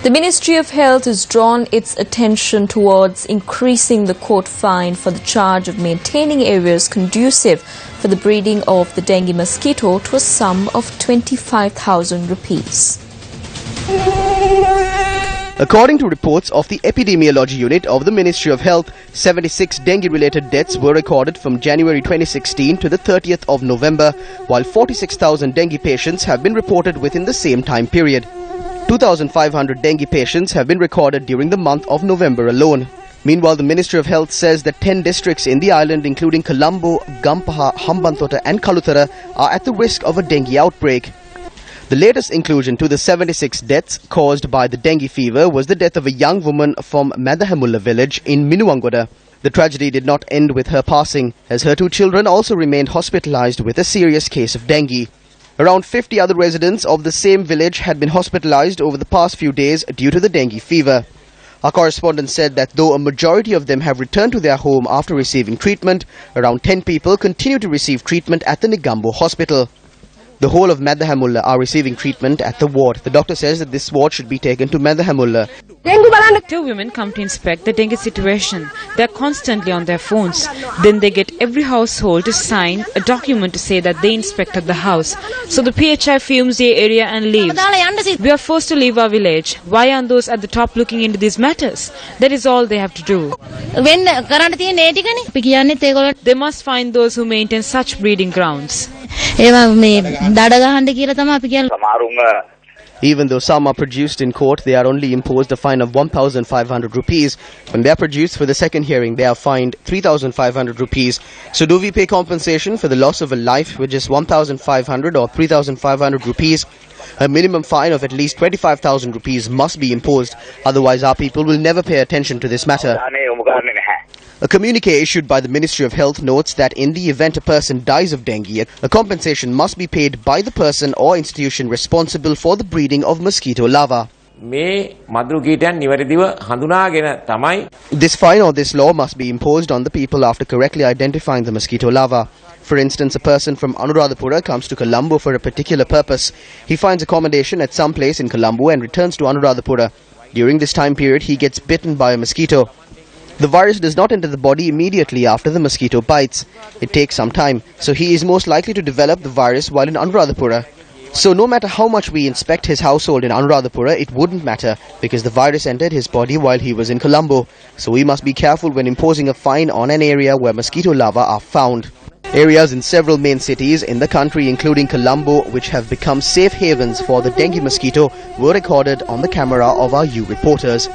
The Ministry of Health has drawn its attention towards increasing the court fine for the charge of maintaining areas conducive for the breeding of the dengue mosquito to a sum of 25,000 rupees. According to reports of the Epidemiology Unit of the Ministry of Health, 76 dengue-related deaths were recorded from January 2016 to the 30th of November, while 46,000 dengue patients have been reported within the same time period. 2,500 dengue patients have been recorded during the month of November alone. Meanwhile, the Ministry of Health says that 10 districts in the island, including Colombo, Gampaha, Hambantota and Kalutara, are at the risk of a dengue outbreak. The latest inclusion to the 76 deaths caused by the dengue fever was the death of a young woman from Madahamulla village in Minuwangoda. The tragedy did not end with her passing, as her 2 children also remained hospitalized with a serious case of dengue. Around 50 other residents of the same village had been hospitalized over the past few days due to the dengue fever. Our correspondent said that though a majority of them have returned to their home after receiving treatment, around 10 people continue to receive treatment at the Negombo hospital. The whole of Madahamulla are receiving treatment at the ward. The doctor says that this ward should be taken to Madahamulla. 2 women come to inspect the dengue situation. They are constantly on their phones. Then they get every household to sign a document to say that they inspected the house. So the PHI fumes the area and leaves. We are forced to leave our village. Why aren't those at the top looking into these matters? That is all they have to do. They must find those who maintain such breeding grounds. Even though some are produced in court, they are only imposed a fine of 1,500 rupees. When they are produced for the second hearing, they are fined 3,500 rupees. So do we pay compensation for the loss of a life with just 1,500 or 3,500 rupees? A minimum fine of at least 25,000 rupees must be imposed. Otherwise, our people will never pay attention to this matter. A communique issued by the Ministry of Health notes that in the event a person dies of dengue, a compensation must be paid by the person or institution responsible for the breeding of mosquito larvae. This fine or this law must be imposed on the people after correctly identifying the mosquito larva. For instance, a person from Anuradhapura comes to Colombo for a particular purpose. He finds accommodation at some place in Colombo and returns to Anuradhapura. During this time period, he gets bitten by a mosquito. The virus does not enter the body immediately after the mosquito bites. It takes some time, so he is most likely to develop the virus while in Anuradhapura. So no matter how much we inspect his household in Anuradhapura, it wouldn't matter because the virus entered his body while he was in Colombo. So we must be careful when imposing a fine on an area where mosquito larvae are found. Areas in several main cities in the country, including Colombo, which have become safe havens for the dengue mosquito, were recorded on the camera of our reporters.